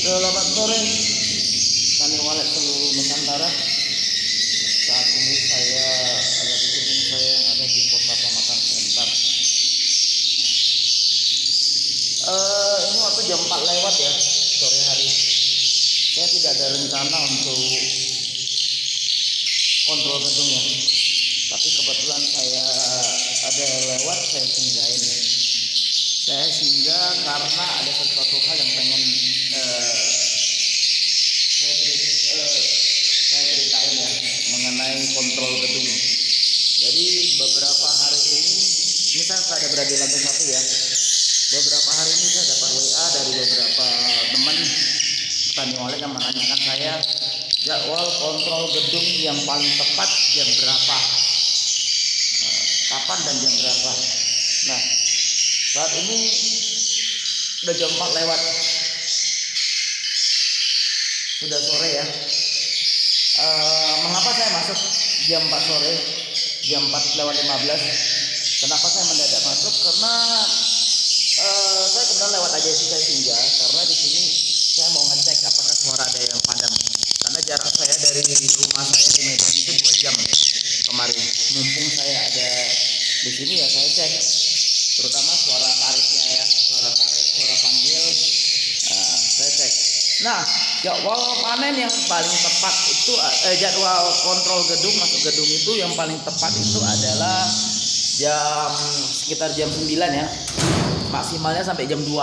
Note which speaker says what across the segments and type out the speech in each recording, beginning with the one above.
Speaker 1: Selamat sore, kami walek seluruh Nusantara. Saat ini saya ada di gedung saya yang ada di Kota Pematang Siantar. Ini waktu jam 4 lewat ya, sore hari. Saya tidak ada rencana untuk kontrol gedung ya, tapi kebetulan saya ada lewat, saya singgahin. Saya singgah karena ada sesuatu hal yang pengen saya ceritain ya mengenai kontrol gedung. Jadi beberapa hari ini saya ada berada di lantai 1 ya. Beberapa hari ini saya dapat WA dari beberapa teman petani oleh yang menanyakan saya jadwal kontrol gedung yang paling tepat jam berapa, kapan dan jam berapa. Nah, saat ini udah jam 4 lewat, sudah sore ya. Mengapa saya masuk jam 4 sore, jam 4 lewat 15? Kenapa saya mendadak masuk? Karena saya kebetulan lewat aja sih, saya singgah karena di sini saya mau ngecek apakah suara ada yang padam. Karena jarak saya dari rumah saya di Medan itu 2 jam kemarin. Mumpung saya ada di sini ya saya cek, terutama suara tariknya ya, suara tarik, suara panggil, saya cek. Nah, jadwal panen yang paling tepat itu jadwal kontrol gedung masuk gedung itu yang paling tepat itu adalah sekitar jam 9 ya, maksimalnya sampai jam 2.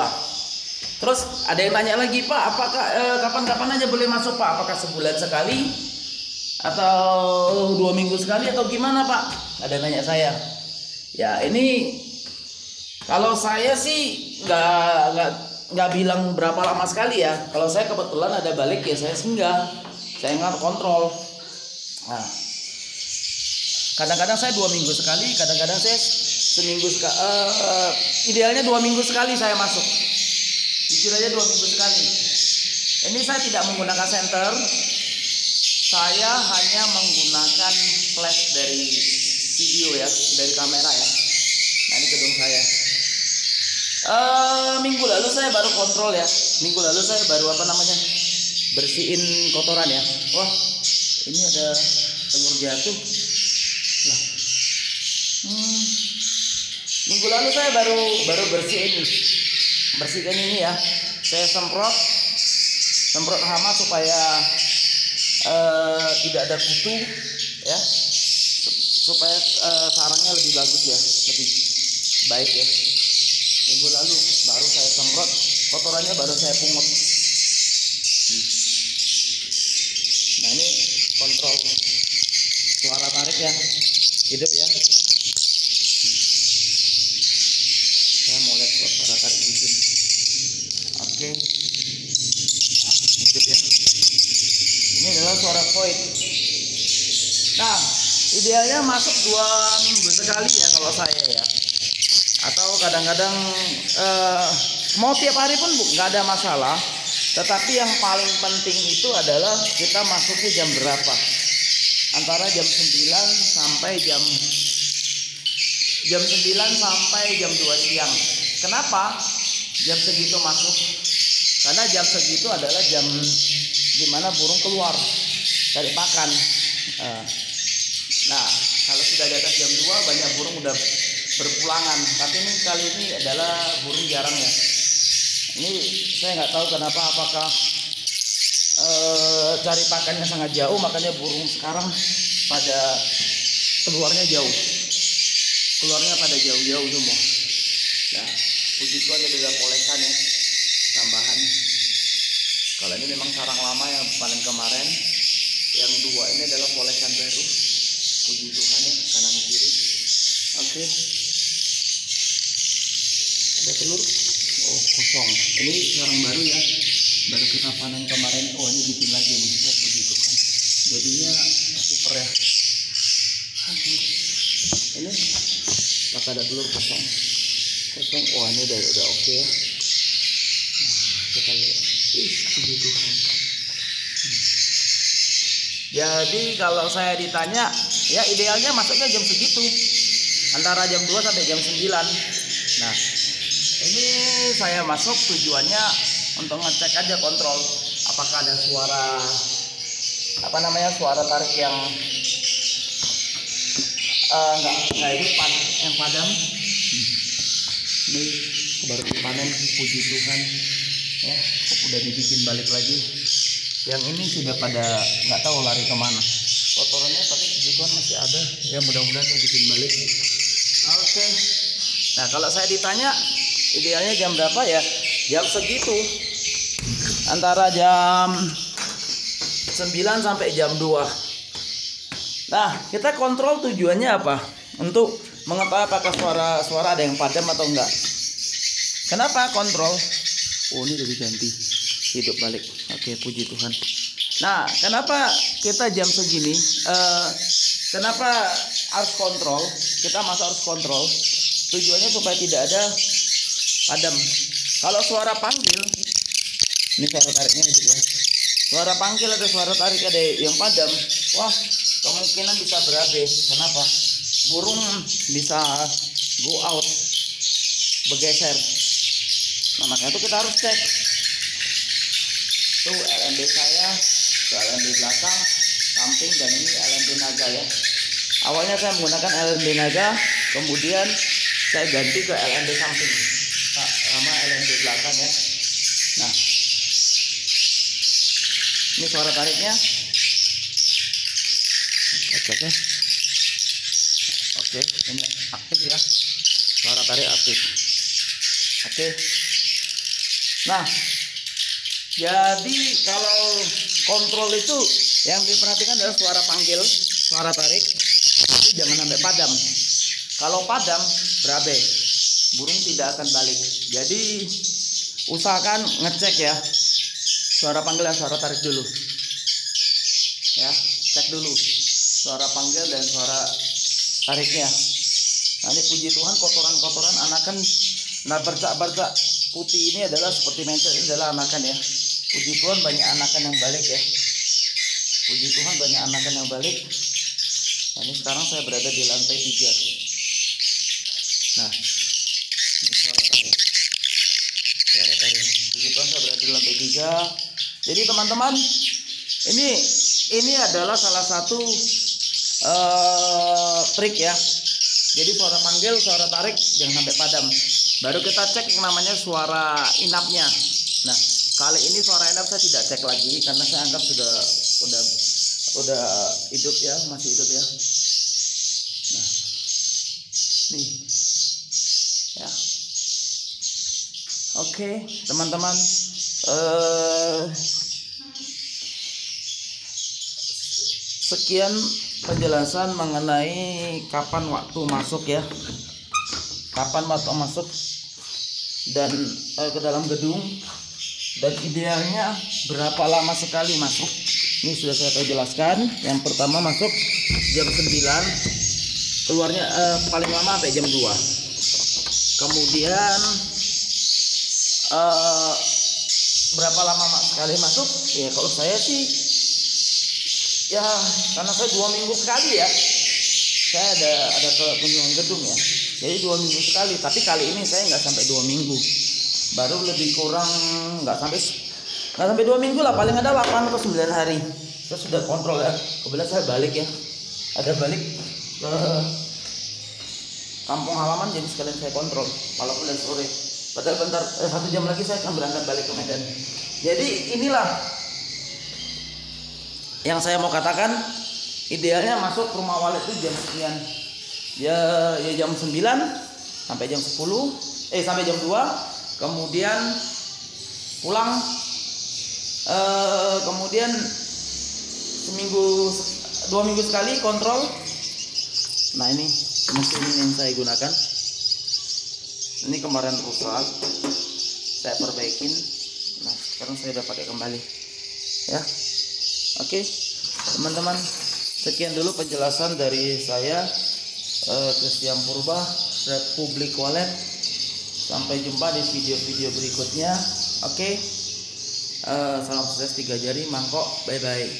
Speaker 1: Terus ada yang tanya lagi, Pak, apakah kapan-kapan aja boleh masuk Pak? Apakah sebulan sekali atau 2 minggu sekali atau gimana Pak? Ada yang nanya saya. Ya ini kalau saya sih nggak bilang berapa lama sekali ya. Kalau saya kebetulan ada balik ya saya singgah, saya nggak kontrol. Nah, kadang-kadang saya 2 minggu sekali, kadang-kadang saya seminggu sekali. Idealnya 2 minggu sekali saya masuk. Jujur aja 2 minggu sekali. Ini saya tidak menggunakan senter, saya hanya menggunakan flash dari video ya, dari kamera ya. Nah ini gedung saya. Minggu lalu saya baru kontrol ya. Minggu lalu saya baru bersihin kotoran ya. Wah, ini ada telur jatuh. Lah. Minggu lalu saya baru bersihkan ini ya. Saya semprot hama supaya tidak ada kutu ya. Supaya sarangnya lebih bagus ya, lebih baik ya. Minggu lalu baru saya semprot, kotorannya baru saya pungut. Nah ini kontrol suara tarik ya, hidup ya. Saya mau lihat suara tarik di sini. Oke, nah, hidup ya. Ini adalah suara void. Nah, idealnya masuk 2 minggu sekali ya kalau saya ya. Atau kadang-kadang mau tiap hari pun nggak ada masalah. Tetapi yang paling penting itu adalah kita masuknya jam berapa. Antara jam 9 sampai jam 9 sampai jam 2 siang. Kenapa jam segitu masuk? Karena jam segitu adalah jam dimana burung keluar cari makan. Nah, kalau sudah di atas jam 2 banyak burung udah berpulangan. Tapi ini kali ini adalah burung jarang ya. Ini saya nggak tahu kenapa, apakah cari pakannya sangat jauh, makanya burung sekarang pada keluarnya jauh. Keluarnya pada jauh-jauh semua. Nah, puji Tuhan ini adalah polesan ya, tambahan. Kalau ini memang sarang lama yang panen kemarin. Yang 2 ini adalah polesan baru. Puji Tuhan ya, kanan kiri. Oke. Ada telur. Oh, kosong. Ini sarang baru ya. Baru kita panen kemarin. Oh, ini bikin lagi nih. Oh, puji Tuhan. Jadinya super ya. Oke. Ini apakah ada telur kosong? Kosong. Oh, ini udah oke ya. Nah, kita lihat. Puji Tuhan. Jadi kalau saya ditanya, ya idealnya masuknya jam segitu, antara jam 2 sampai jam 9. Nah, ini saya masuk tujuannya untuk ngecek aja, kontrol apakah ada suara suara tarik yang nggak hidup, yang padam. Ini baru dipanen, puji Tuhan ya, udah dibikin balik lagi. Yang ini sudah pada nggak tahu lari kemana kotorannya, tapi puji Tuhan masih ada ya, mudah-mudahan dibikin balik. Oke. Nah kalau saya ditanya idealnya jam berapa ya, jam segitu, antara jam 9 sampai jam 2. Nah kita kontrol tujuannya apa? Untuk mengetahui apakah suara ada yang padam atau enggak. Kenapa kontrol? Oh ini udah diganti, hidup balik. Oke, puji Tuhan. Nah kenapa kita jam segini, kenapa harus kontrol? Kita masuk harus kontrol, tujuannya supaya tidak ada padam. Kalau suara panggil, ini suara tariknya gitu ya, suara panggil ada suara tarik ada yang padam, wah kemungkinan bisa berabe. Kenapa? Burung bisa go out, bergeser. Nah makanya itu kita harus cek. Tuh LNB saya, tuh LNB belakang, samping, dan ini LNB naga ya. Awalnya saya menggunakan LNB naga, kemudian saya ganti ke LNB samping sama LNB belakang ya. Nah ini suara tariknya, cek ya. Oke, ini aktif ya, suara tarik aktif. Oke. Nah, jadi kalau kontrol itu yang diperhatikan adalah suara panggil, suara tarik, itu jangan sampai padam. Kalau padam, berabe, burung tidak akan balik. Jadi usahakan ngecek ya, suara panggil dan suara tarik dulu. Ya, cek dulu suara panggil dan suara tariknya. Nanti puji Tuhan kotoran-kotoran anakan, nah bercak-bercak putih ini adalah seperti mencet, ini adalah anakan ya. Puji Tuhan banyak anakan yang balik ya. Puji Tuhan banyak anakan yang balik. Nah, ini sekarang saya berada di lantai 3. Nah ini suara tarik, suara tarik. Puji Tuhan saya berada di lantai 3. Jadi teman-teman, ini adalah salah satu trik ya. Jadi suara panggil, suara tarik jangan sampai padam. Baru kita cek yang namanya suara inapnya. Nah kali ini suara inap saya tidak cek lagi karena saya anggap udah hidup ya, masih hidup ya. Nah nih ya. Oke teman-teman, sekian penjelasan mengenai kapan waktu masuk ya, kapan waktu masuk dan ke dalam gedung, dan idealnya berapa lama sekali masuk. Ini sudah saya jelaskan. Yang pertama masuk jam 9, keluarnya paling lama sampai jam 2. Kemudian berapa lama sekali masuk ya, kalau saya sih ya, karena saya 2 minggu sekali ya, saya ada kunjungan gedung ya, jadi 2 minggu sekali. Tapi kali ini saya nggak sampai 2 minggu, baru lebih kurang nggak sampai 2 minggu lah, paling ada 8 atau 9 hari. Saya sudah kontrol ya. Kebetulan saya balik ya, ada balik ke kampung halaman, jadi sekalian saya kontrol walaupun udah sore. Padahal bentar 1 jam lagi saya akan berangkat balik ke Medan. Jadi inilah yang saya mau katakan, idealnya masuk rumah walet itu jam sekian ya, jam 9 sampai jam 10, sampai jam 2, kemudian pulang, kemudian 2 minggu sekali kontrol. Nah ini mesin yang saya gunakan, ini kemarin rusak, saya perbaikin. Nah sekarang saya udah pakai kembali ya. Oke teman-teman, sekian dulu penjelasan dari saya, Christian Purba, Republik Walet. Sampai jumpa di video-video berikutnya. Oke, salam sukses 3 jari mangkok, bye bye.